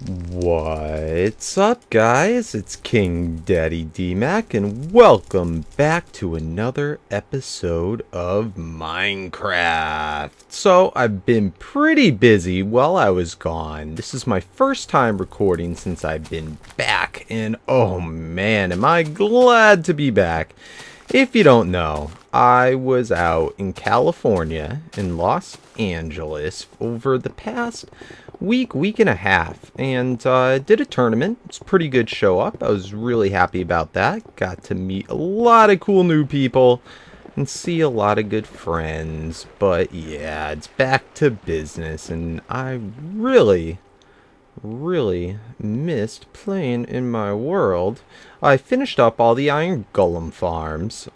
What's up, guys? It's KingDaddyDMAC, and welcome back to another episode of Minecraft. So, I've been pretty busy while I was gone. This is my first time recording since I've been back, and oh man, am I glad to be back. If you don't know, I was out in California, in Los Angeles, over the past week and a half, and did a tournament. It's a pretty good show up. I was really happy about that. Got to meet a lot of cool new people and see a lot of good friends. But yeah, it's back to business, and I really missed playing in my world. I finished up all the iron golem farms.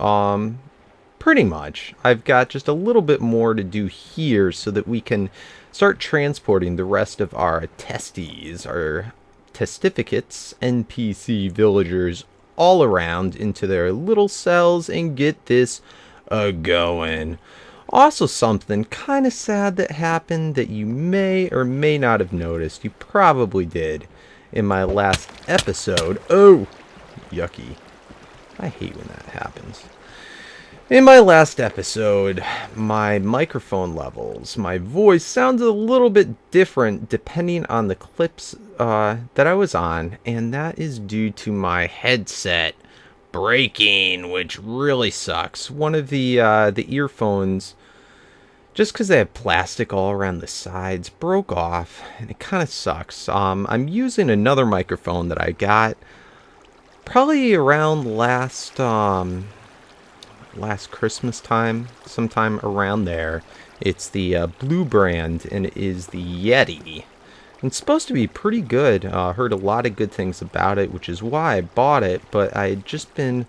Pretty much. I've got just a little bit more to do here so that we can start transporting the rest of our testes, our testificates, NPC villagers all around into their little cells and get this going. Also, something kind of sad that happened that you may or may not have noticed. You probably did in my last episode. Oh, yucky. I hate when that happens. In my last episode, my microphone levels, my voice sounded a little bit different depending on the clips that I was on, and that is due to my headset breaking, which really sucks. One of the earphones, just because they have plastic all around the sides, broke off, and it kind of sucks. I'm using another microphone that I got probably around last Christmas time, sometime around there. It's the Blue brand, and it is the Yeti. It's supposed to be pretty good. Heard a lot of good things about it, which is why I bought it, but I had just been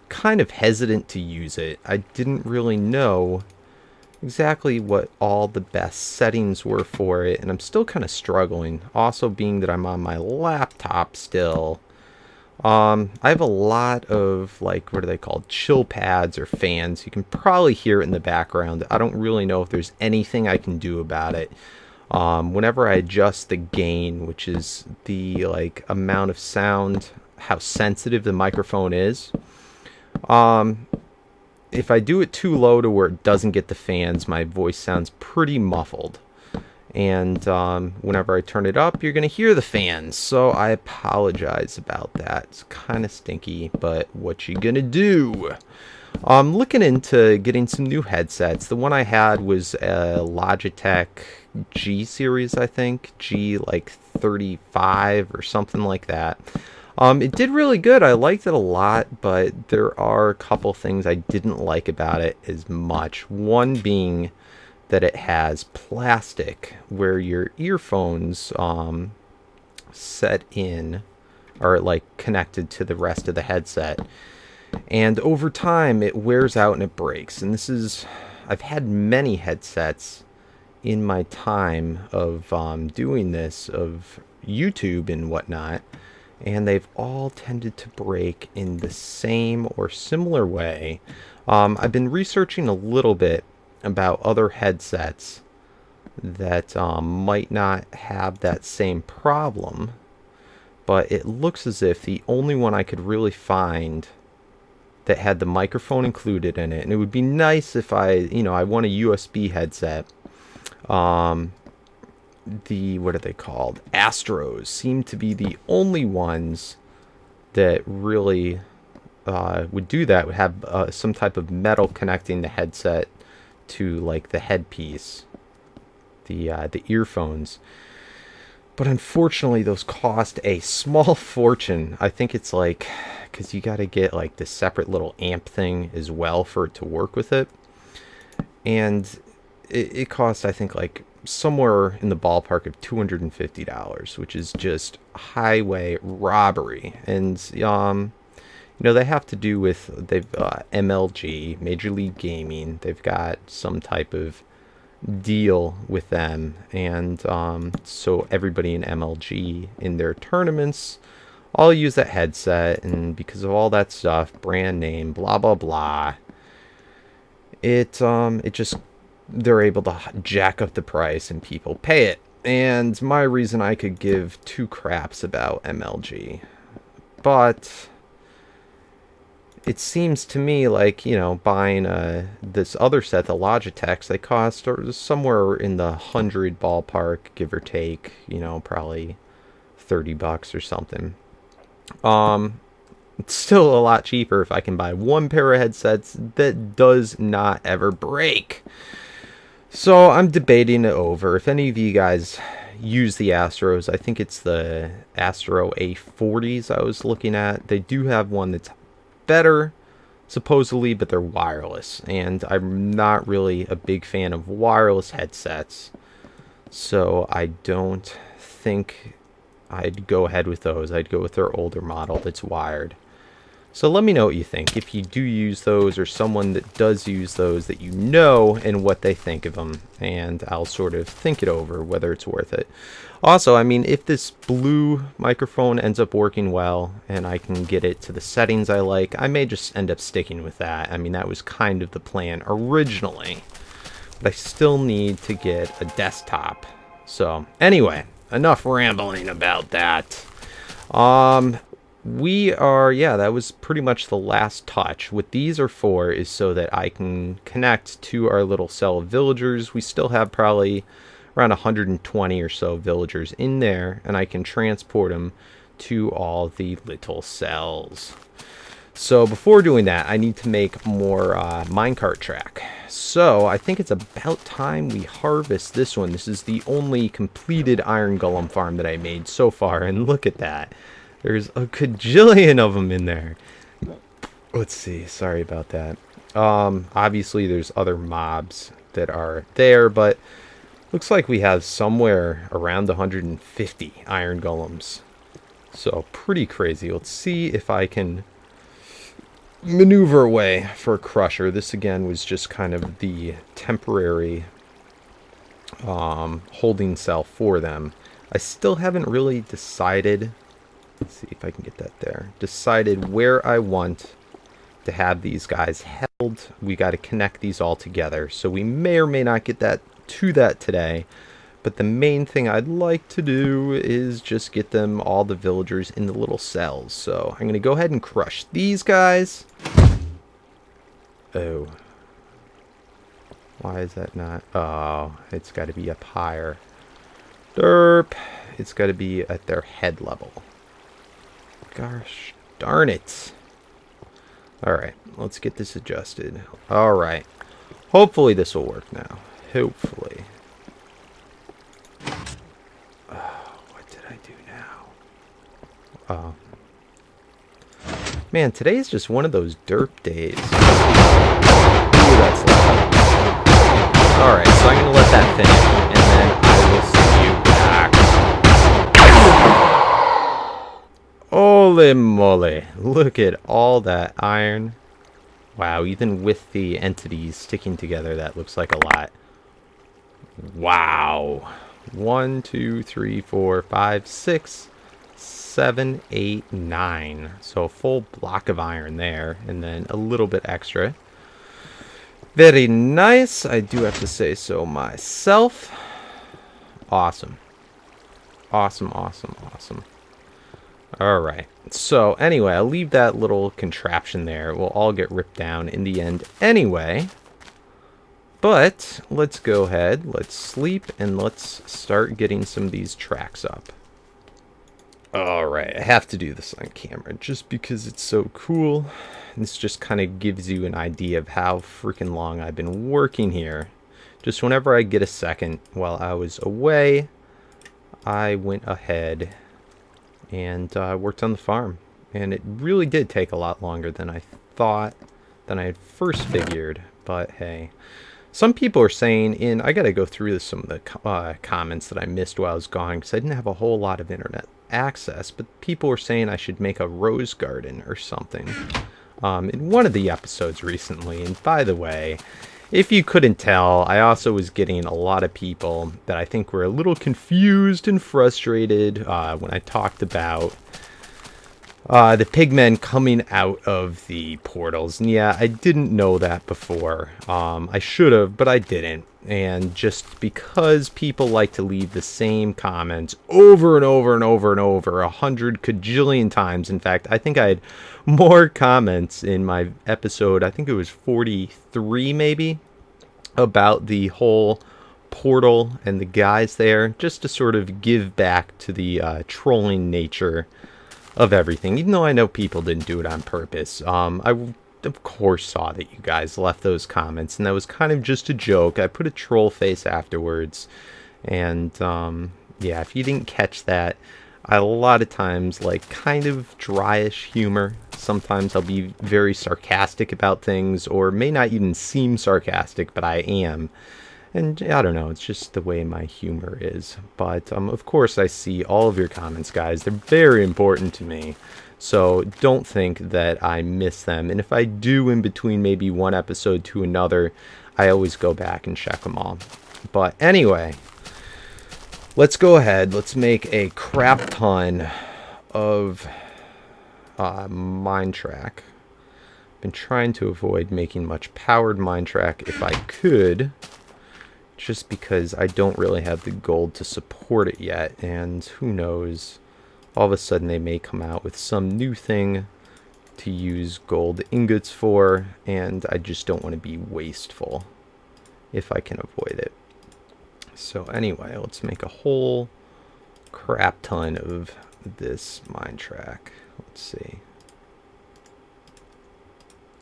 kind of hesitant to use it. I didn't really know exactly what all the best settings were for it, and I'm still kind of struggling. Also, being that I'm on my laptop still, I have a lot of, like, what are they called? Chill pads or fans. You can probably hear it in the background. I don't really know if there's anything I can do about it. Whenever I adjust the gain, which is the, like, amount of sound, how sensitive the microphone is, if I do it too low to where it doesn't get the fans, my voice sounds pretty muffled. And whenever I turn it up, you're going to hear the fans. So I apologize about that. It's kind of stinky, but what you going to do? I'm looking into getting some new headsets. The one I had was a Logitech G series, I think. G like 35 or something like that. It did really good. I liked it a lot, but there are a couple things I didn't like about it as much. One being that it has plastic where your earphones set in are like connected to the rest of the headset, and over time it wears out and it breaks. And this is, I've had many headsets in my time of doing this, of YouTube and whatnot, and they've all tended to break in the same or similar way. I've been researching a little bit about other headsets that might not have that same problem, but it looks as if the only one I could really find that had the microphone included in it, and it would be nice if I want a USB headset. The, what are they called? Astros seem to be the only ones that really would do that, would have some type of metal connecting the headset to, like, the headpiece, the earphones. But unfortunately, those cost a small fortune. I think it's like, because you got to get like the separate little amp thing as well for it to work with it, and it costs, I think, like somewhere in the ballpark of $250, which is just highway robbery. And they have to do with, they've MLG, Major League Gaming. They've got some type of deal with them, and so everybody in MLG in their tournaments all use that headset, and because of all that stuff, brand name, blah blah blah, it just, they're able to jack up the price and people pay it. And my reason I could give two craps about MLG. But it seems to me like, you know, buying this other set, the Logitechs, they cost somewhere in the 100 ballpark, give or take, you know, probably $30 or something. It's still a lot cheaper if I can buy one pair of headsets that does not ever break. So I'm debating it over. If any of you guys use the Astros, I think it's the Astro A40s I was looking at. They do have one that's better, supposedly, but they're wireless. And I'm not really a big fan of wireless headsets. So I don't think I'd go ahead with those. I'd go with their older model that's wired. So let me know what you think, if you do use those or someone that does use those that you know and what they think of them. And I'll sort of think it over whether it's worth it. Also, I mean, if this blue microphone ends up working well and I can get it to the settings I like, I may just end up sticking with that. I mean, that was kind of the plan originally. But I still need to get a desktop. So anyway, enough rambling about that. That was pretty much the last touch. What these are for is so that I can connect to our little cell of villagers. We still have probably around 120 or so villagers in there, and I can transport them to all the little cells. So before doing that, I need to make more minecart track. So I think it's about time we harvest this one. This is the only completed iron golem farm that I made so far, and look at that. There's a cajillion of them in there. Let's see. Sorry about that. Obviously, there's other mobs that are there, but looks like we have somewhere around 150 iron golems. So pretty crazy. Let's see if I can maneuver away for a crusher. This, again, was just kind of the temporary holding cell for them. I still haven't really decided... Let's see if I can get that there. Decided where I want to have these guys held. We got to connect these all together. So we may or may not get that today. But the main thing I'd like to do is just get them, all the villagers, in the little cells. So I'm going to go ahead and crush these guys. Oh. Why is that not? Oh, it's got to be up higher. Derp. It's got to be at their head level. Gosh darn it. Alright, let's get this adjusted. Alright. Hopefully this will work now. Hopefully. Oh, what did I do now? Man, today is just one of those derp days. Ooh, that's loud. Alright, so I'm going to let that finish, and then I will see you back. Holy moly, look at all that iron. Wow, even with the entities sticking together, that looks like a lot. Wow. 1, 2, 3, 4, 5, 6, 7, 8, 9. So a full block of iron there, and then a little bit extra. Very nice, I do have to say so myself. Awesome. Awesome, awesome, awesome. Alright, so anyway, I'll leave that little contraption there. It will all get ripped down in the end anyway. But let's go ahead, let's sleep, and let's start getting some of these tracks up. Alright, I have to do this on camera just because it's so cool. This just kind of gives you an idea of how freaking long I've been working here. Just whenever I get a second while I was away, I went ahead and worked on the farm. And it really did take a lot longer than I thought, than I had first figured. But hey, some people are saying, I gotta go through some of the comments that I missed while I was gone, because I didn't have a whole lot of internet access, but people were saying I should make a rose garden or something in one of the episodes recently. And by the way, if you couldn't tell, I also was getting a lot of people that I think were a little confused and frustrated when I talked about The pigmen coming out of the portals. And yeah, I didn't know that before. I should have, but I didn't. And just because people like to leave the same comments over and over and over and over 100 cajillion times. In fact, I think I had more comments in my episode, I think it was 43 maybe, about the whole portal and the guys there, just to sort of give back to the trolling nature of everything, even though I know people didn't do it on purpose. Of course saw that you guys left those comments, and that was kind of just a joke. I put a troll face afterwards, and yeah, if you didn't catch that, I a lot of times like kind of dryish humor. Sometimes I'll be very sarcastic about things, or may not even seem sarcastic, but I am. And I don't know, it's just the way my humor is. But of course I see all of your comments, guys. They're very important to me. So don't think that I miss them. And if I do in between maybe one episode to another, I always go back and check them all. But anyway, let's go ahead. Let's make a crap ton of mine track. Been trying to avoid making much powered mine track if I could, just because I don't really have the gold to support it yet, and who knows, all of a sudden they may come out with some new thing to use gold ingots for, and I just don't want to be wasteful if I can avoid it. So anyway, let's make a whole crap ton of this mine track. Let's see.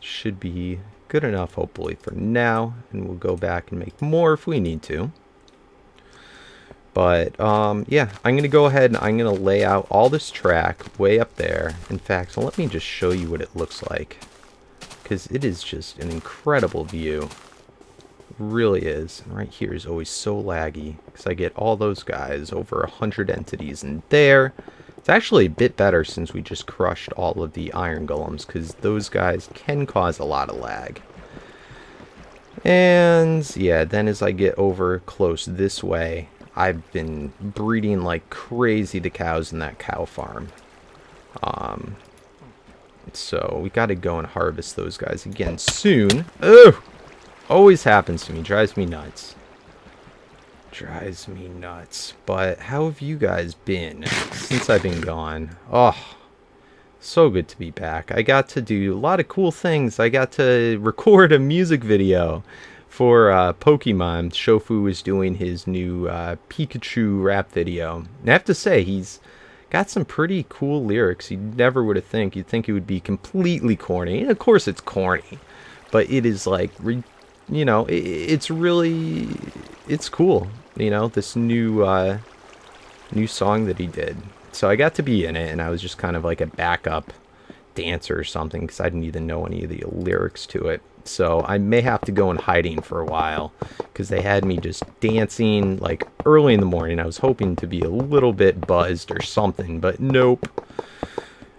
Should be good enough, hopefully, for now, and we'll go back and make more if we need to. But yeah, I'm gonna go ahead and I'm gonna lay out all this track way up there. In fact, so let me just show you what it looks like, because it is just an incredible view. It really is. And right here is always so laggy because I get all those guys over 100 entities in there. It's actually a bit better since we just crushed all of the iron golems, because those guys can cause a lot of lag. And yeah, then as I get over close this way, I've been breeding like crazy the cows in that cow farm. So we got to go and harvest those guys again soon. Ugh! Always happens to me. Drives me nuts. Drives me nuts. But how have you guys been since I've been gone? Oh, so good to be back. I got to do a lot of cool things. I got to record a music video for Pokemon. Shofu was doing his new Pikachu rap video. And I have to say, he's got some pretty cool lyrics. You never would have think. You'd think it would be completely corny. And of course it's corny. But it is like, you know, it's really, it's cool. You know, this new song that he did. So I got to be in it, and I was just kind of like a backup dancer or something, because I didn't even know any of the lyrics to it. So I may have to go in hiding for a while, because they had me just dancing like early in the morning. I was hoping to be a little bit buzzed or something, but nope.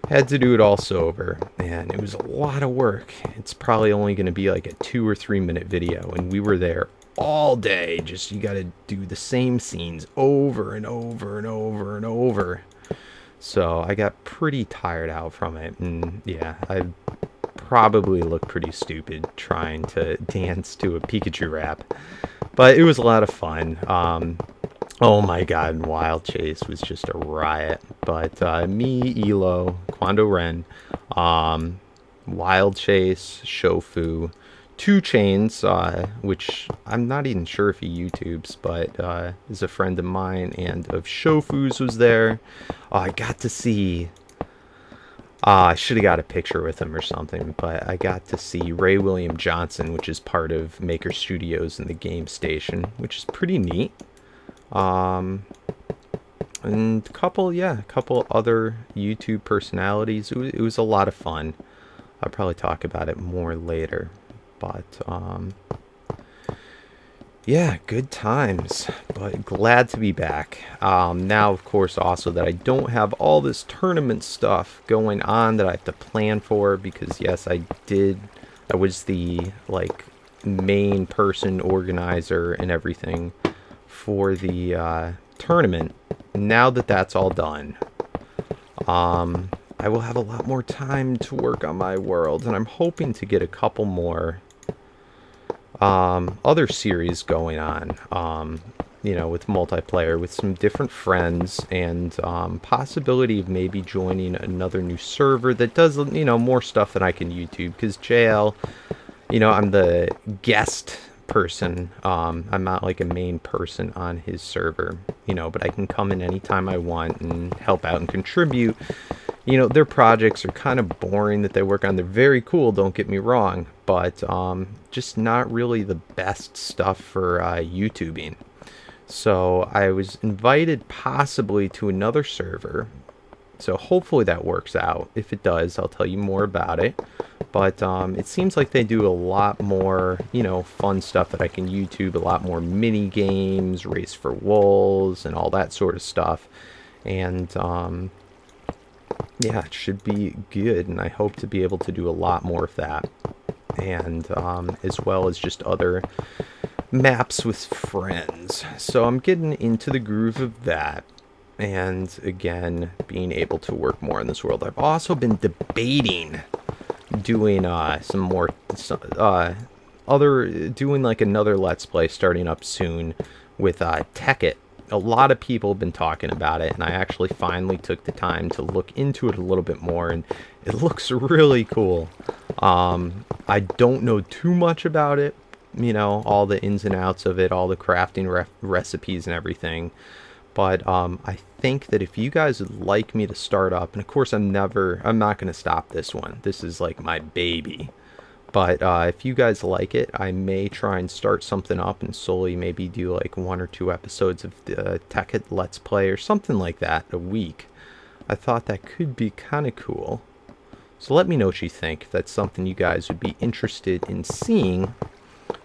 Had to do it all sober, and it was a lot of work. It's probably only going to be like a 2 or 3 minute video, and we were there all day. Just, you got to do the same scenes over and over and over and over. So I got pretty tired out from it, and yeah, I probably look pretty stupid trying to dance to a Pikachu rap, but it was a lot of fun. Oh my god, Wild Chase was just a riot. But me, Elo, Quando Ren, Wild Chase, Shofu, 2 Chains, which I'm not even sure if he YouTubes, but is a friend of mine, and of Shofu's was there. I got to see, I should have got a picture with him or something, but I got to see Ray William Johnson, which is part of Maker Studios and the Game Station, which is pretty neat. And a couple other YouTube personalities. It was a lot of fun. I'll probably talk about it more later, but yeah, good times, but glad to be back. Now, of course, also that I don't have all this tournament stuff going on that I have to plan for, because yes, I was the like main person organizer and everything for the tournament. Now that that's all done, I will have a lot more time to work on my world, and I'm hoping to get a couple more other series going on, with multiplayer, with some different friends, and possibility of maybe joining another new server that does, more stuff than I can YouTube, because JL, I'm the guest person. I'm not like a main person on his server, but I can come in anytime I want and help out and contribute. Their projects are kind of boring that they work on. They're very cool, don't get me wrong, but just not really the best stuff for YouTubing. So I was invited possibly to another server. So hopefully that works out. If it does, I'll tell you more about it. But it seems like they do a lot more, fun stuff that I can YouTube, a lot more mini games, Race for Wolves, and all that sort of stuff. And yeah, it should be good, and I hope to be able to do a lot more of that. And as well as just other maps with friends. So I'm getting into the groove of that. And again, being able to work more in this world. I've also been debating doing some more doing like another Let's Play starting up soon with Tekkit. A lot of people have been talking about it, and I actually finally took the time to look into it a little bit more, and it looks really cool. I don't know too much about it, all the ins and outs of it, all the crafting recipes and everything. But I think that if you guys would like me to start up, and of course I'm not going to stop this one. This is like my baby. But if you guys like it, I may try and start something up and slowly maybe do like 1 or 2 episodes of the Tekkit Let's Play or something like that a week. I thought that could be kind of cool. So let me know what you think. If that's something you guys would be interested in seeing.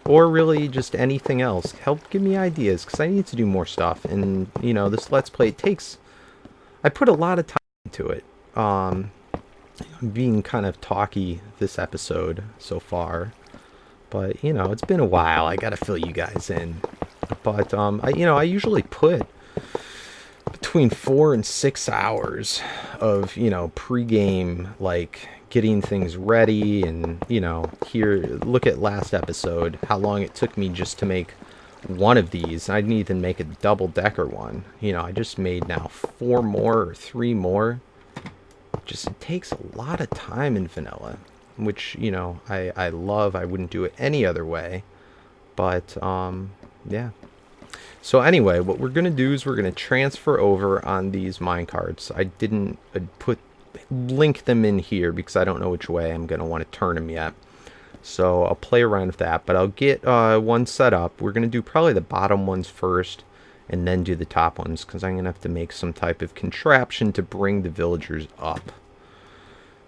Or really just anything else. Help give me ideas, because I need to do more stuff. And, this Let's Play I put a lot of time into it. I'm being kind of talky this episode so far. But, it's been a while. I gotta fill you guys in. But, I usually put between 4 and 6 hours of, pre-game, like, getting things ready, and here, look at last episode, how long it took me just to make one of these. I didn't even make a double-decker one. I just made now 4 more or 3 more. Just, it takes a lot of time in vanilla, which, I love. I wouldn't do it any other way. But yeah. So anyway, what we're gonna do is we're gonna transfer over on these minecarts. I didn't link them in here because I don't know which way I'm going to want to turn them yet. So I'll play around with that, but I'll get one set up. We're going to do probably the bottom ones first and then do the top ones, because I'm going to have to make some type of contraption to bring the villagers up.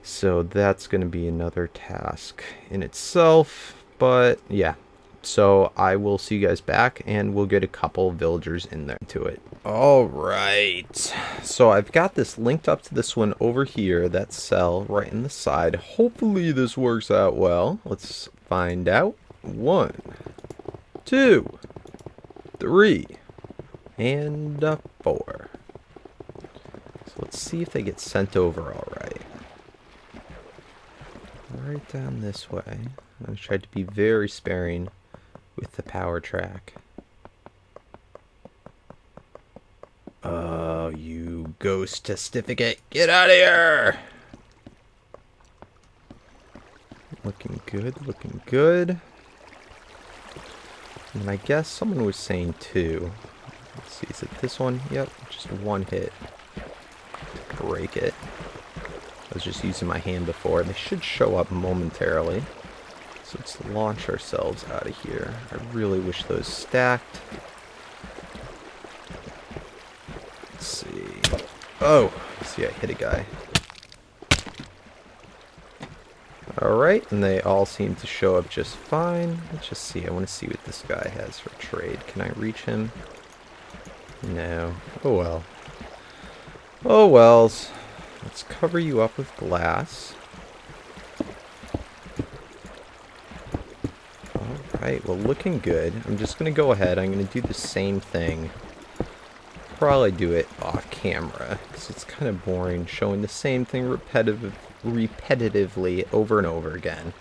So that's going to be another task in itself, but yeah. So I will see you guys back, and we'll get a couple villagers in there to it. Alright, so I've got this linked up to this one over here, that cell right in the side. Hopefully this works out well. Let's find out. 1, 2, 3, and 4. So let's see if they get sent over alright. Right down this way. I tried to be very sparing with the power track. Oh, you ghost testificate. Get out of here! Looking good, looking good. And I guess someone was saying 2. Let's see, is it this one? Yep, just 1 hit. Break it. I was just using my hand before. They should show up momentarily. So let's launch ourselves out of here. I really wish those stacked. Let's see. Oh! See, I hit a guy. Alright, and they all seem to show up just fine. Let's just see. I want to see what this guy has for trade. Can I reach him? No. Oh well. Oh wells. Let's cover you up with glass. Alright, well, looking good. I'm just going to go ahead. I'm going to do the same thing probably do it off camera because it's kind of boring showing the same thing repetitively over and over again.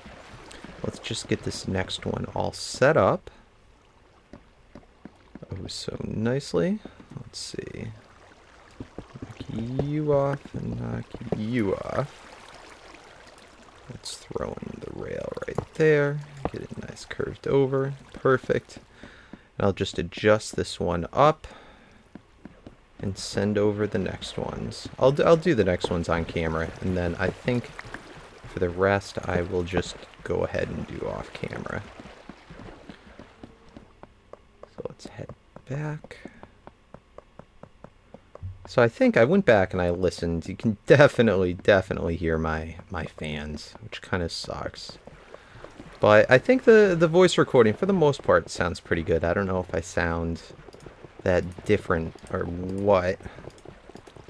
Let's just get this next one all set up. Oh, so nicely. Let's see. Knock you off and knock you off. Let's throw in the rail right there. Get it nice curved over. Perfect. And I'll just adjust this one up and send over the next ones. I'll do the next ones on camera, and then I think for the rest I will just go ahead and do off camera. So let's head back. So I think I went back and I listened. You can definitely hear my fans, which kind of sucks. But I think the voice recording, for the most part, sounds pretty good. I don't know if I sound that different or what,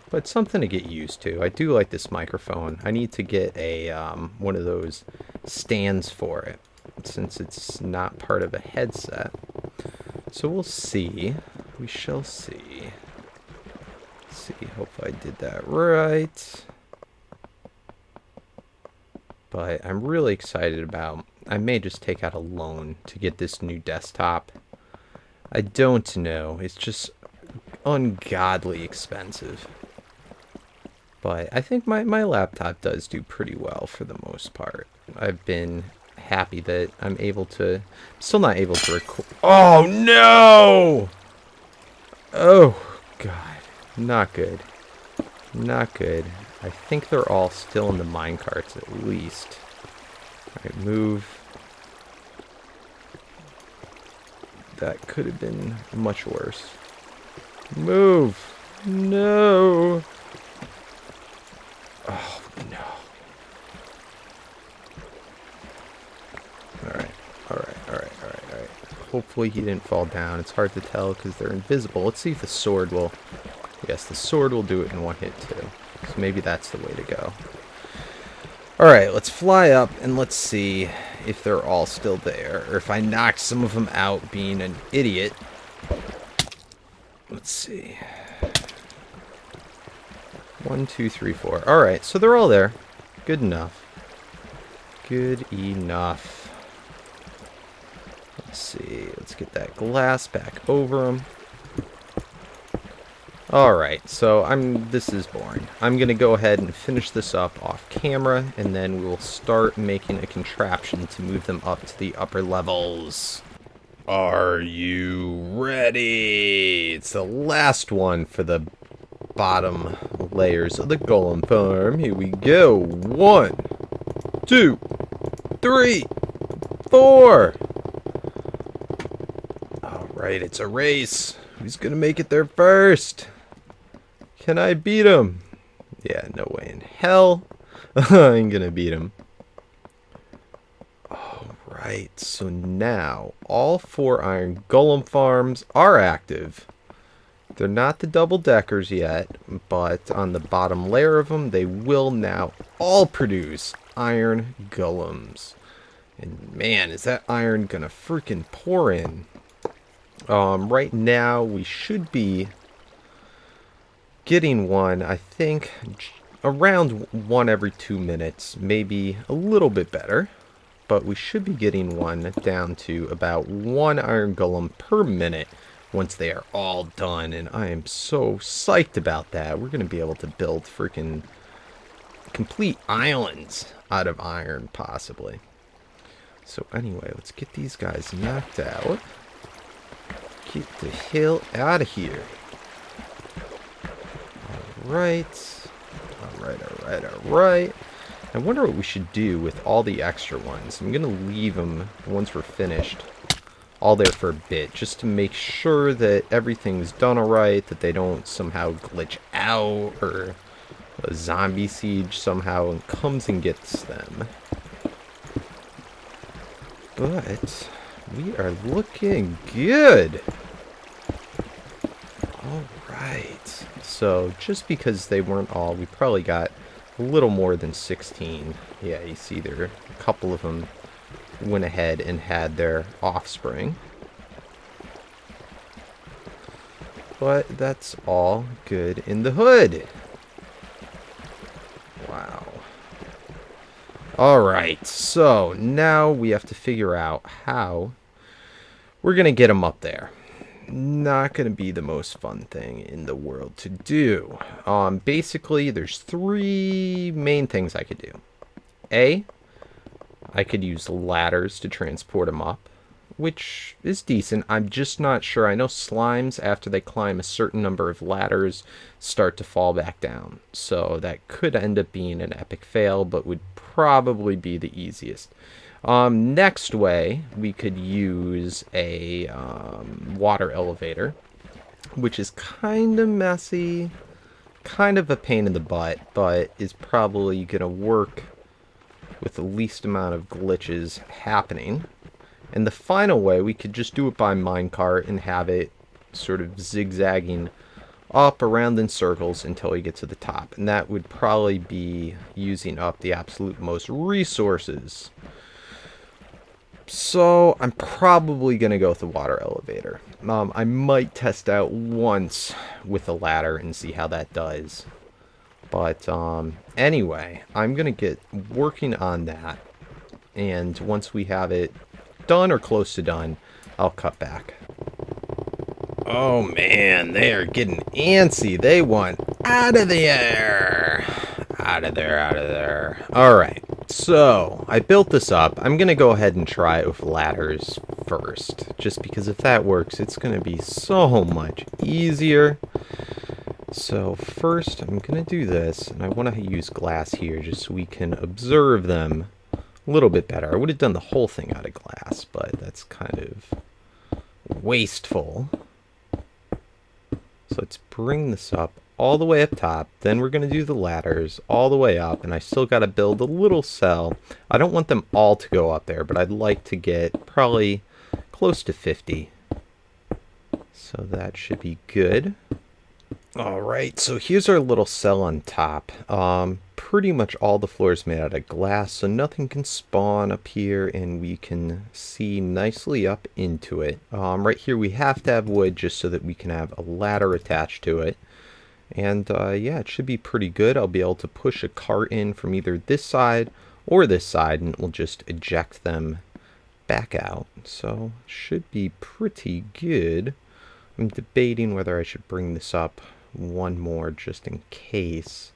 but it's something to get used to. I do like this microphone. I need to get a one of those stands for it, since it's not part of a headset. So we'll see. We shall see. Let's see. Hopefully I did that right. But I'm really excited about... I may just take out a loan to get this new desktop. I don't know. It's just ungodly expensive. But I think my laptop does do pretty well for the most part. I've been happy that I'm able to... I'm still not able to record... Oh, no! Oh, God. Not good. Not good. I think they're all still in the minecarts at least. Alright, move. That could have been much worse. Move! No! Oh, no. Alright. Hopefully he didn't fall down. It's hard to tell because they're invisible. Let's see if the sword will... Yes, the sword will do it in one hit too. So maybe that's the way to go. Alright, let's fly up and let's see if they're all still there. Or if I knocked some of them out being an idiot. Let's see. 1, 2, 3, 4. Alright, so they're all there. Good enough. Good enough. Let's see. Let's get that glass back over them. Alright, so this is boring. I'm going to go ahead and finish this up off camera, and then we will start making a contraption to move them up to the upper levels. Are you ready? It's the last one for the bottom layers of the Golem farm. Here we go. 1, 2, 3, 4. Alright, it's a race. Who's going to make it there first? Can I beat him? Yeah, no way in hell. I'm gonna beat him. Alright, so now all 4 iron golem farms are active. They're not the double-deckers yet, but on the bottom layer of them, they will now all produce iron golems. And man, is that iron gonna freaking pour in. Right now, we should be getting one, I think, around 1 every 2 minutes, maybe a little bit better, but we should be getting one down to about 1 iron golem per minute once they are all done, and I am so psyched about that. We're going to be able to build freaking complete islands out of iron, possibly. So anyway, let's get these guys knocked out. Get the hell out of here. Alright. I wonder what we should do with all the extra ones. I'm going to leave them, once we're finished, all there for a bit, just to make sure that everything's done alright, that they don't somehow glitch out, or a zombie siege somehow comes and gets them. But we are looking good. Alright. So, just because they weren't all, we probably got a little more than 16. Yeah, you see there, a couple of them went ahead and had their offspring. But that's all good in the hood. Wow. Alright, so now we have to figure out how we're going to get them up there. Not going to be the most fun thing in the world to do. Basically, there's three main things I could do. A, I could use ladders to transport them up, which is decent. I'm just not sure. I know slimes, after they climb a certain number of ladders, start to fall back down. So that could end up being an epic fail, but would probably be the easiest. Next way, we could use a water elevator, which is kind of messy, kind of a pain in the butt, but is probably going to work with the least amount of glitches happening. And the final way, we could just do it by minecart and have it sort of zigzagging up around in circles until we get to the top. And that would probably be using up the absolute most resources. So I'm probably going to go with the water elevator. I might test out once with a ladder and see how that does. But anyway, I'm going to get working on that. And once we have it done or close to done, I'll cut back. Oh man, they are getting antsy. They want out of the air. Out of there, out of there. Alright, so I built this up. I'm going to go ahead and try it with ladders first. Just because if that works, it's going to be so much easier. So first, I'm going to do this. And I want to use glass here just so we can observe them a little bit better. I would have done the whole thing out of glass, but that's kind of wasteful. So let's bring this up all the way up top. Then we're going to do the ladders all the way up. And I still got to build a little cell. I don't want them all to go up there, but I'd like to get probably close to 50. So that should be good. Alright, so here's our little cell on top. Pretty much all the floor is made out of glass, so nothing can spawn up here, and we can see nicely up into it. Right here we have to have wood just so that we can have a ladder attached to it. And yeah, it should be pretty good. I'll be able to push a cart in from either this side or this side, and it will just eject them back out. So should be pretty good. I'm debating whether I should bring this up one more just in case,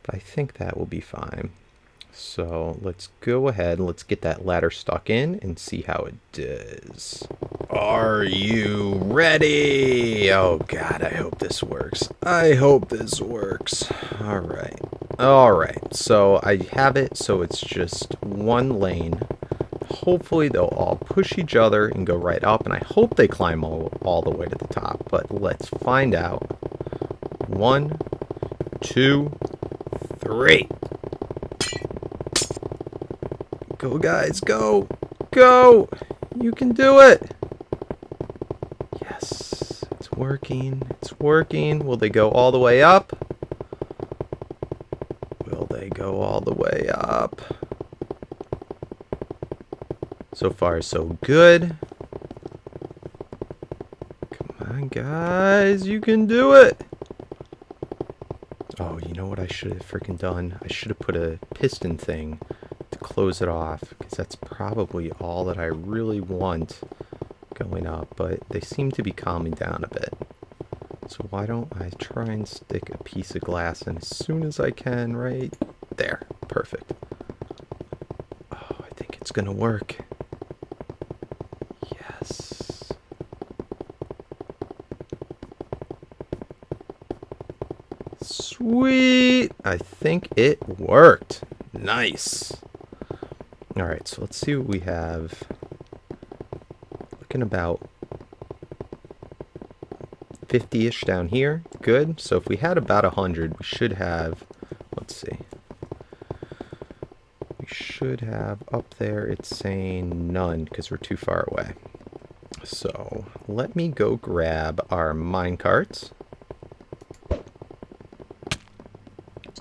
but I think that will be fine. So let's go ahead and let's get that ladder stuck in and see how it does. Are you ready? Oh god, I hope this works. I hope this works. Alright, so I have it so it's just one lane. Hopefully they'll all push each other and go right up, and I hope they climb all the way to the top, but let's find out. 1, 2, 3. Go guys, go! Go! You can do it! Yes, it's working, it's working. Will they go all the way up? Will they go all the way up? So far, so good. Come on, guys. You can do it. Oh, you know what I should have freaking done? I should have put a piston thing to close it off, because that's probably all that I really want going up, but they seem to be calming down a bit. So why don't I try and stick a piece of glass in as soon as I can right there. Perfect. Oh, I think it's gonna work. Yes. Sweet. I think it worked. Nice. Alright, so let's see what we have. Looking about 50-ish down here. Good. So if we had about 100, we should have, let's see. We should have up there, it's saying none because we're too far away. So let me go grab our minecarts.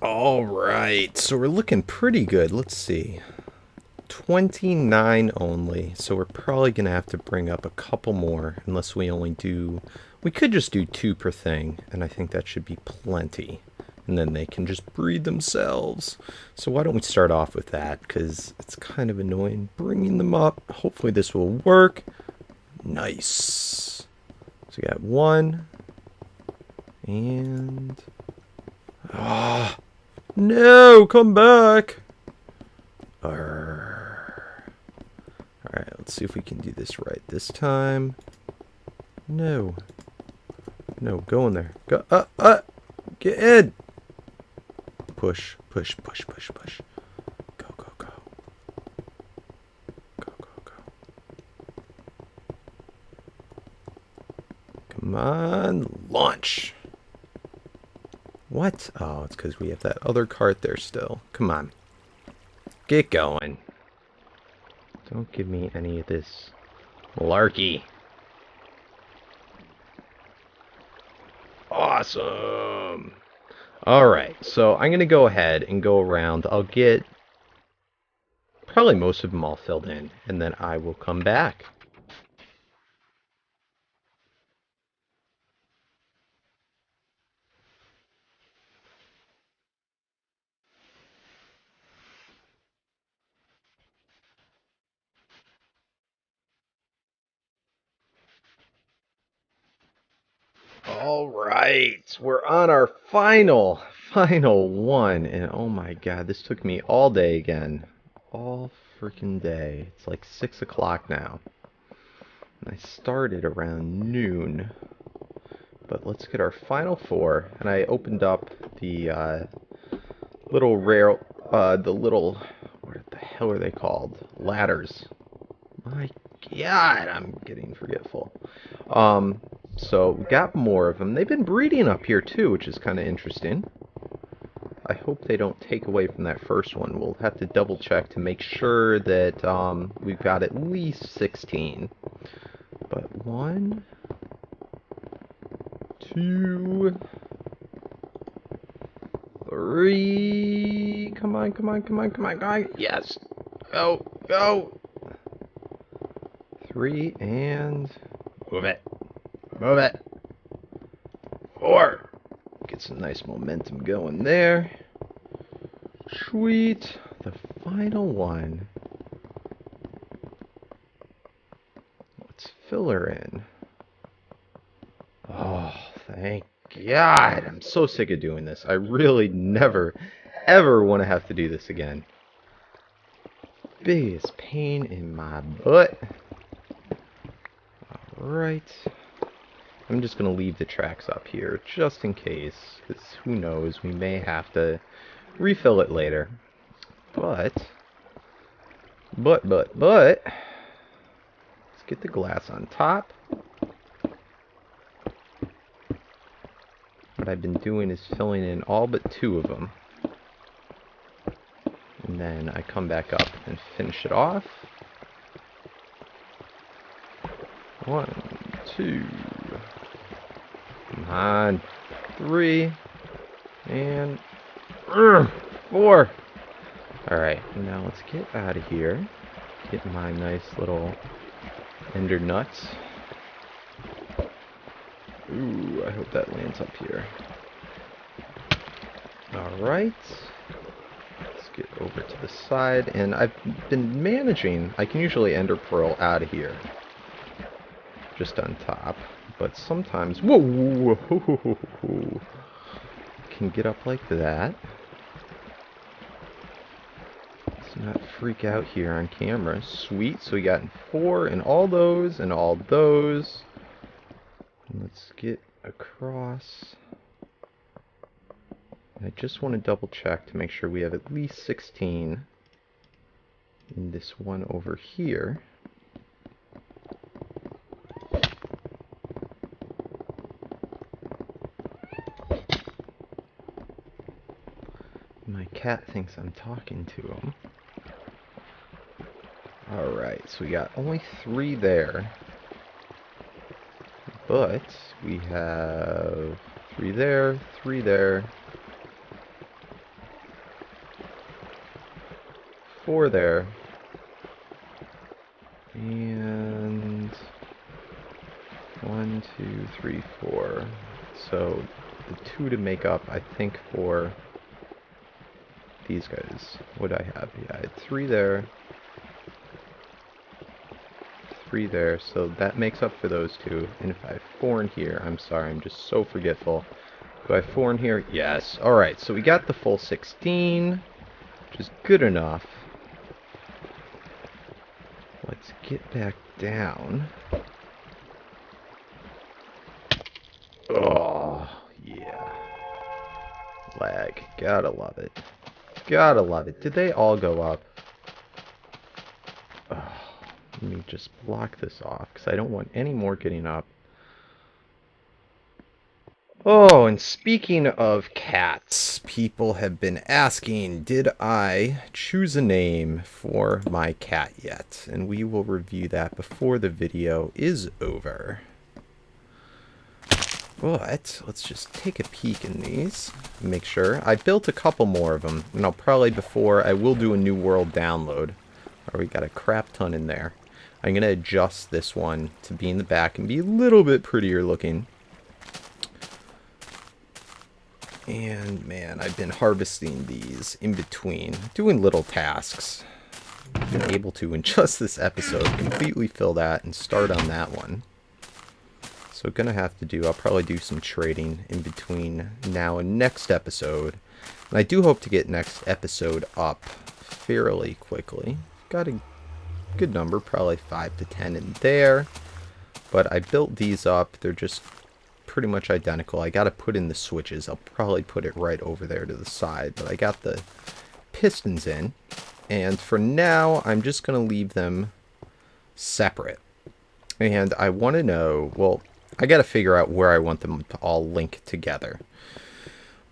Alright, so we're looking pretty good. Let's see. 29 only, so we're probably going to have to bring up a couple more, unless we only do... We could just do 2 per thing, and I think that should be plenty. And then they can just breed themselves. So why don't we start off with that, because it's kind of annoying bringing them up. Hopefully this will work. Nice. So we got 1. And... Ah! No! Come back! Alright, let's see if we can do this right this time. No. No, go in there. Go, get in! Push, push, push, push, push. Go, go, go. Go, go, go. Come on, launch! What? Oh, it's because we have that other cart there still. Come on. Get going. Don't give me any of this malarkey. Awesome. Alright, so I'm going to go ahead and go around. I'll get probably most of them all filled in, and then I will come back. Alright, we're on our final one, and oh my god, this took me all day again. All freaking day. It's like 6 o'clock now. And I started around noon. But let's get our final 4, and I opened up the little rare, the little, what the hell are they called? Ladders. My god, I'm getting forgetful. So we got more of them. They've been breeding up here too, which is kind of interesting. I hope they don't take away from that first one. We'll have to double check to make sure that we've got at least 16. But 1, 2, 3. Come on, come on, come on, come on, come on. Yes. Go, go. 3 and move it. Move it. 4. Get some nice momentum going there. Sweet. The final one. Let's fill her in. Oh, thank God. I'm so sick of doing this. I really never, ever want to have to do this again. Biggest pain in my butt. Alright. I'm just going to leave the tracks up here, just in case, because who knows, we may have to refill it later. But, let's get the glass on top. What I've been doing is filling in all but 2 of them. And then I come back up and finish it off. 1, 2... Come on. 3. And 4. Alright, now let's get out of here. Get my nice little ender nuts. Ooh, I hope that lands up here. Alright. Let's get over to the side. And I've been managing. I can usually ender pearl out of here. Just on top. But sometimes, whoa, can get up like that. Let's not freak out here on camera. Sweet, so we got 4 and all those and all those. And let's get across. And I just want to double check to make sure we have at least 16 in this one over here. My cat thinks I'm talking to him. Alright, so we got only 3 there. But we have 3 there, 3 there, 4 there, 2, 3, 4. So the 2 to make up, I think, for these guys. What do I have? Yeah, I had 3 there. 3 there, so that makes up for those 2. And if I have 4 in here, I'm sorry, I'm just so forgetful. Do I have 4 in here? Yes. Alright, so we got the full 16, which is good enough. Let's get back down. Oh, yeah. Lag. Gotta love it. Gotta love it. Did they all go up? Oh, let me just block this off, because I don't want any more getting up. Oh, and speaking of cats, people have been asking, did I choose a name for my cat yet? And we will review that before the video is over. But let's just take a peek in these, make sure. I built a couple more of them, and I'll probably, before, I will do a new world download. We got a crap ton in there. I'm going to adjust this one to be in the back and be a little bit prettier looking. And man, I've been harvesting these in between, doing little tasks. I've been able to, in just this episode, completely fill that and start on that one. So gonna have to do, I'll probably do some trading in between now and next episode. And I do hope to get next episode up fairly quickly. Got a good number, probably 5 to 10 in there. But I built these up, they're just pretty much identical. I gotta put in the switches. I'll probably put it right over there to the side. But I got the pistons in. And for now, I'm just gonna leave them separate. And I want to know, well, I got to figure out where I want them to all link together.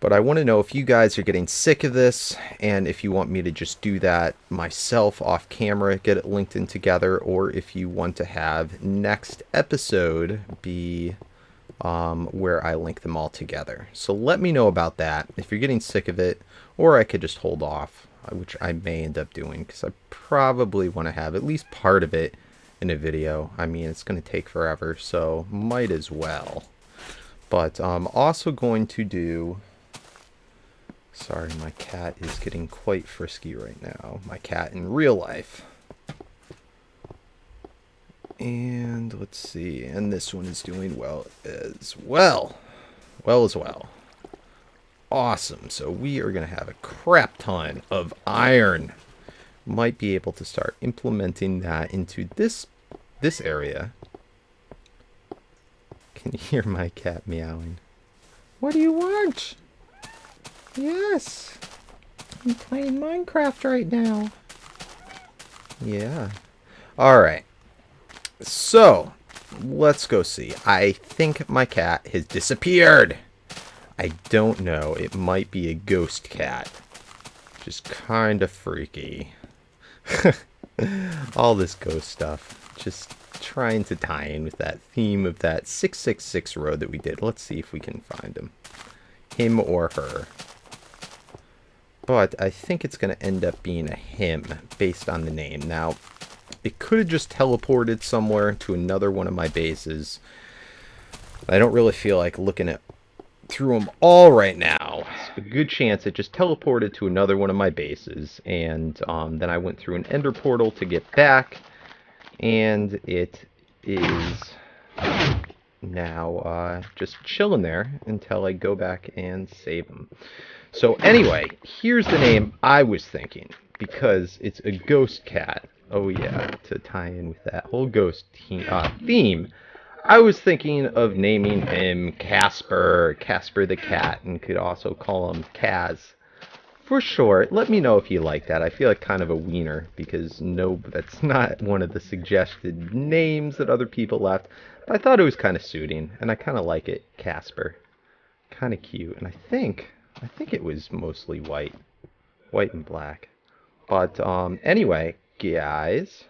But I want to know if you guys are getting sick of this, and if you want me to just do that myself off camera, get it linked in together, or if you want to have next episode be where I link them all together. So let me know about that, if you're getting sick of it, or I could just hold off, which I may end up doing, because I probably want to have at least part of it in a video. I mean, it's going to take forever, so might as well. But I'm also going to do... Sorry, my cat is getting quite frisky right now. My cat in real life. And let's see. And this one is doing well as well. Well as well. Awesome. So we are going to have a crap ton of iron. Might be able to start implementing that into this area. Can you hear my cat meowing? What do you want? Yes, I'm playing Minecraft right now. Yeah. Alright. So, let's go see. I think my cat has disappeared. I don't know. It might be a ghost cat. Just kind of freaky. All this ghost stuff. Just trying to tie in with that theme of that 666 road that we did. Let's see if we can find him. Him or her. But I think it's going to end up being a him based on the name. Now, it could have just teleported somewhere to another one of my bases. I don't really feel like looking at through them all right now. It's a good chance it just teleported to another one of my bases. And then I went through an ender portal to get back. And it is now just chilling there until I go back and save them. So anyway, here's the name I was thinking, because it's a ghost cat. Oh yeah, to tie in with that whole ghost theme, I was thinking of naming him Casper the cat, and could also call him Kaz for short. Let me know if you like that. I feel like kind of a wiener, because no, that's not one of the suggested names that other people left. But I thought it was kind of suiting, and I kind of like it, Casper. Kind of cute, and I think it was mostly white and black. But anyway, guys,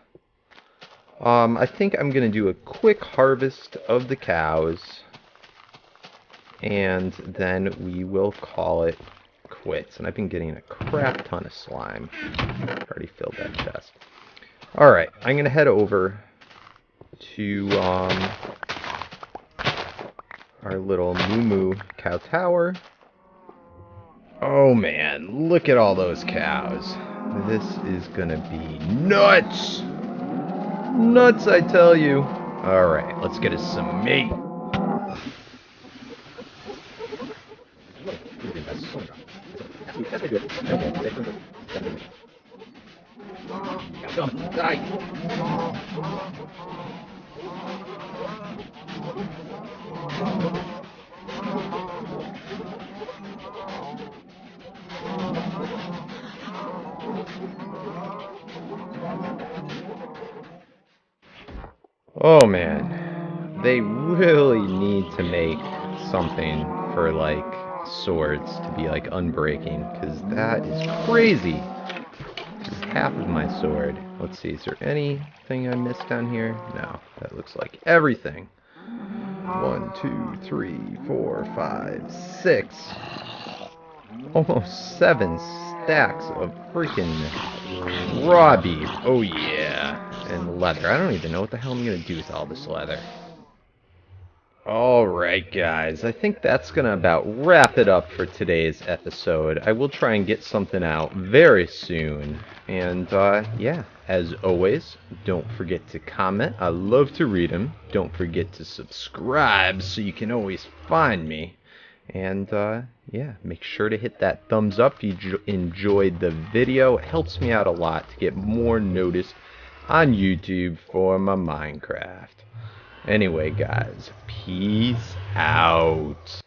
I think I'm gonna do a quick harvest of the cows, and then we will call it quits. And I've been getting a crap ton of slime. Already filled that chest. Alright, I'm gonna head over to our little moo cow tower. Oh man, look at all those cows. This is gonna be nuts! Nuts, I tell you. Alright, let's get us some meat. Oh man, they really need to make something for like swords to be like unbreaking, because that is crazy. This is half of my sword. Let's see, is there anything I missed down here? No, that looks like everything. 1, 2, 3, 4, 5, 6. Almost 7 stacks of freaking raw beef. Oh yeah. And leather. I don't even know what the hell I'm going to do with all this leather. Alright guys, I think that's going to about wrap it up for today's episode. I will try and get something out very soon. And yeah, as always, don't forget to comment. I love to read them. Don't forget to subscribe so you can always find me. And yeah, make sure to hit that thumbs up if you enjoyed the video. It helps me out a lot to get more noticed on YouTube for my Minecraft. Anyway, guys, peace out.